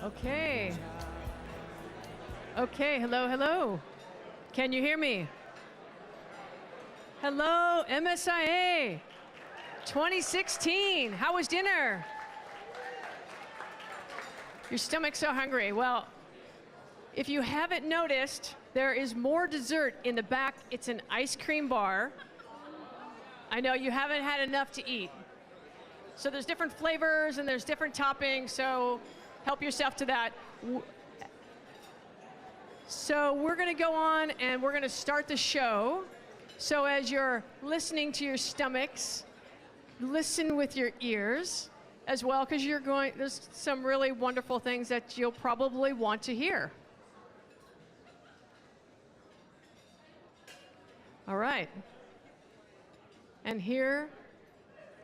Okay. Okay, hello, hello. Can you hear me? Hello, MSIA 2016. How was dinner? Your stomach's so hungry. Well, if you haven't noticed, there is more dessert in the back. It's an ice cream bar. I know you haven't had enough to eat. So there's different flavors and there's different toppings, so help yourself to that. So we're gonna go on and we're gonna start the show. So as you're listening to your stomachs, listen with your ears as well, because there's some really wonderful things that you'll probably want to hear. All right. And here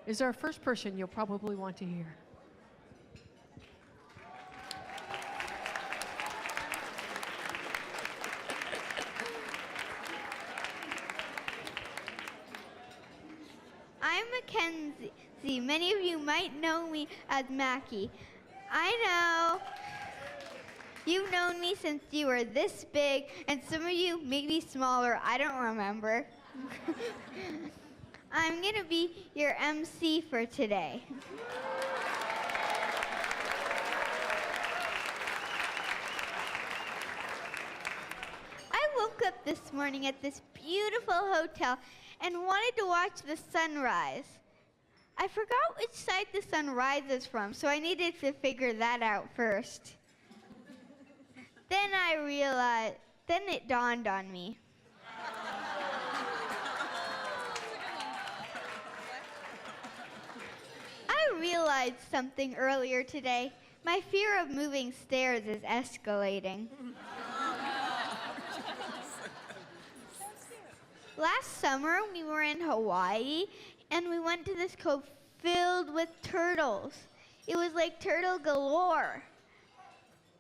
is our first person you'll probably want to hear. I'm Mackenzie. Many of you might know me as Mackie. I know you've known me since you were this big, and some of you maybe smaller. I don't remember. I'm going to be your MC for today. I woke up this morning at this beautiful hotel and wanted to watch the sunrise. I forgot which side the sun rises from, so I needed to figure that out first. Then it dawned on me. I realized something earlier today. My fear of moving stairs is escalating. Last summer, we were in Hawaii, and we went to this cove filled with turtles. It was like turtle galore.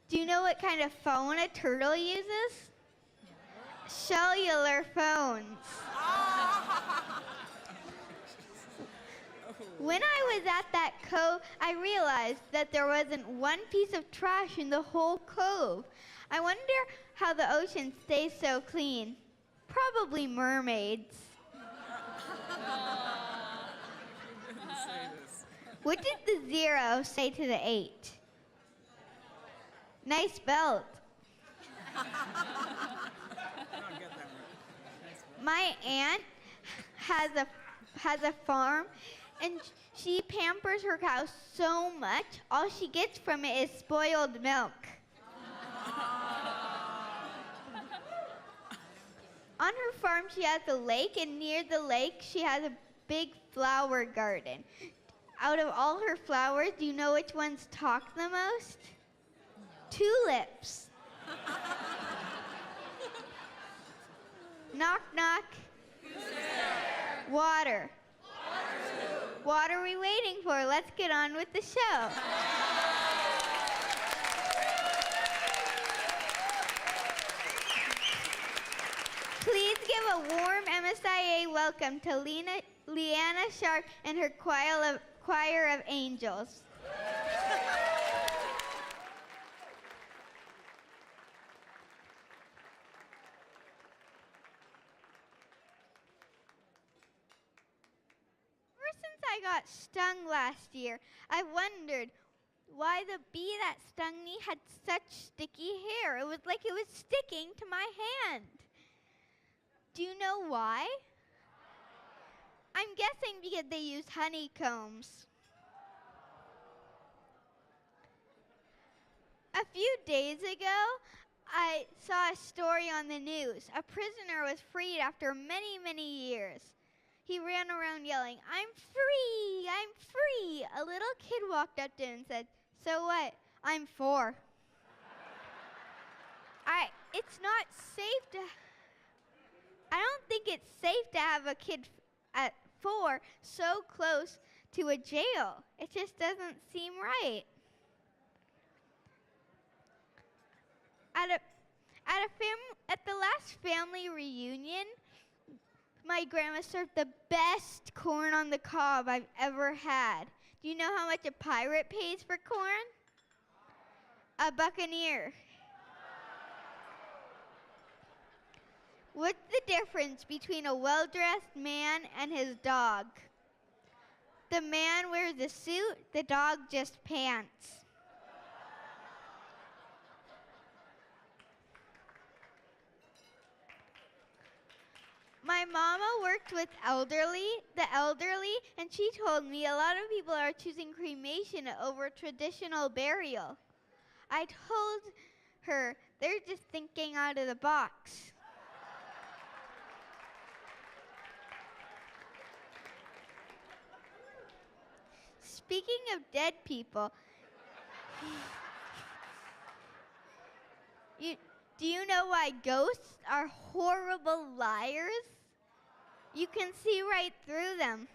Do you know what kind of phone a turtle uses? Cellular phones. When I was at that cove, I realized that there wasn't one piece of trash in the whole cove. I wonder how the ocean stays so clean. Probably mermaids. What did the 0 say to the 8? Nice belt. My aunt has a farm, and she pampers her cows so much, all she gets from it is spoiled milk. On her farm, she has a lake, and near the lake, she has a big flower garden. Out of all her flowers, do you know which ones talk the most? Tulips. Knock, knock. Who's there? Water. What are we waiting for? Let's get on with the show. Please give a warm MSIA welcome to Leanna Sharp and her choir of angels. Ever since I got stung last year, I wondered why the bee that stung me had such sticky hair. It was like it was sticking to my hand. Do you know why? I'm guessing because they use honeycombs. A few days ago, I saw a story on the news. A prisoner was freed after many, many years. He ran around yelling, "I'm free! I'm free!" A little kid walked up to him and said, "So what? I'm 4." It's not safe to... I don't think it's safe to have a kid at 4 so close to a jail. It just doesn't seem right. At the last family reunion, my grandma served the best corn on the cob I've ever had. Do you know how much a pirate pays for corn? A buccaneer. What's the difference between a well-dressed man and his dog? The man wears a suit, the dog just pants. My mama worked with the elderly, and she told me a lot of people are choosing cremation over traditional burial. I told her they're just thinking out of the box. Speaking of dead people, do you know why ghosts are horrible liars? You can see right through them.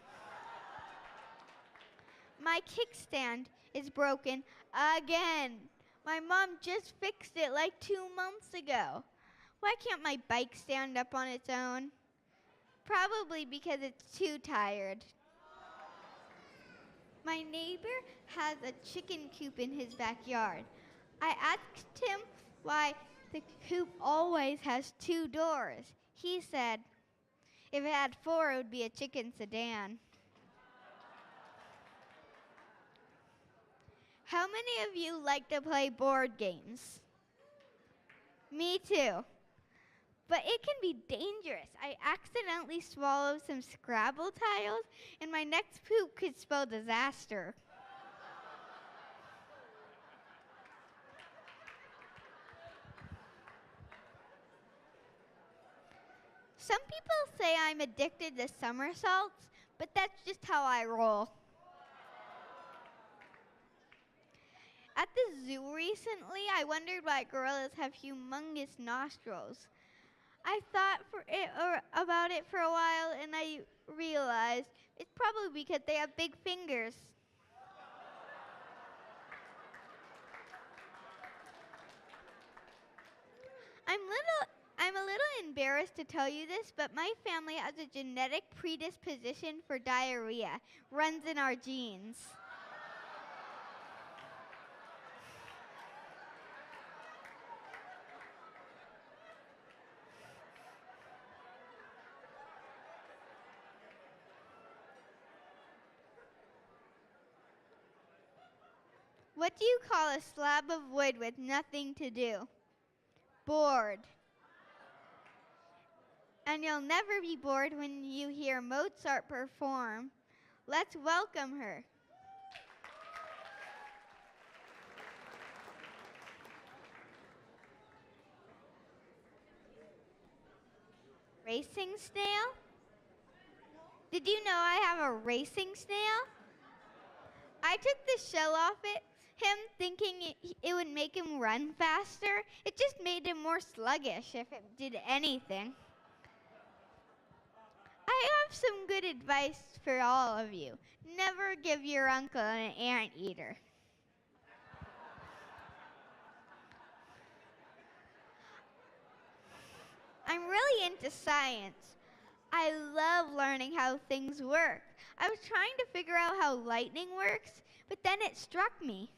My kickstand is broken again. My mom just fixed it like 2 months ago. Why can't my bike stand up on its own? Probably because it's too tired. My neighbor has a chicken coop in his backyard. I asked him why the coop always has 2 doors. He said, if it had 4, it would be a chicken sedan. How many of you like to play board games? Me too. But it can be dangerous. I accidentally swallowed some Scrabble tiles, and my next poop could spell disaster. Some people say I'm addicted to somersaults, but that's just how I roll. At the zoo recently, I wondered why gorillas have humongous nostrils. I thought about it for a while, and I realized it's probably because they have big fingers. I'm a little embarrassed to tell you this, but my family has a genetic predisposition for diarrhea. Runs in our genes. What do you call a slab of wood with nothing to do? Bored. And you'll never be bored when you hear Mozart perform. Let's welcome her. Racing snail? Did you know I have a racing snail? I took the shell off him thinking it would make him run faster. It just made him more sluggish if it did anything. I have some good advice for all of you. Never give your uncle an anteater. I'm really into science. I love learning how things work. I was trying to figure out how lightning works, but then it struck me.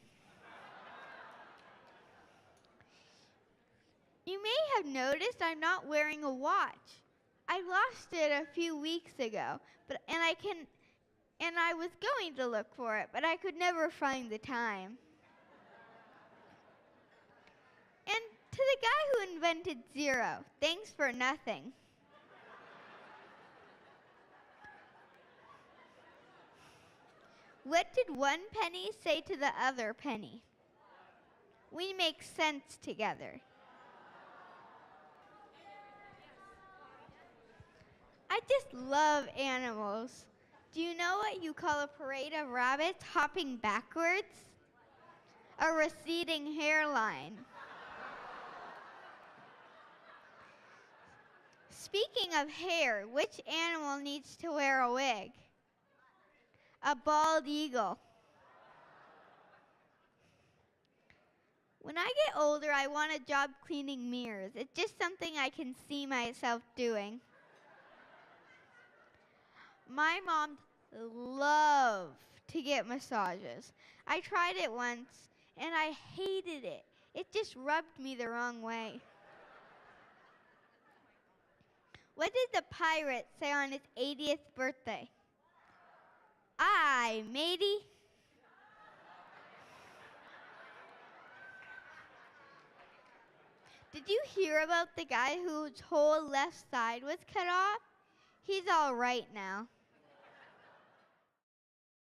You may have noticed I'm not wearing a watch. I lost it a few weeks ago, and I was going to look for it, but I could never find the time. And to the guy who invented zero, thanks for nothing. What did one penny say to the other penny? We make sense together. I just love animals. Do you know what you call a parade of rabbits hopping backwards? A receding hairline. Speaking of hair, which animal needs to wear a wig? A bald eagle. When I get older, I want a job cleaning mirrors. It's just something I can see myself doing. My mom loved to get massages. I tried it once, and I hated it. It just rubbed me the wrong way. What did the pirate say on his 80th birthday? Aye, matey. Did you hear about the guy whose whole left side was cut off? He's all right now.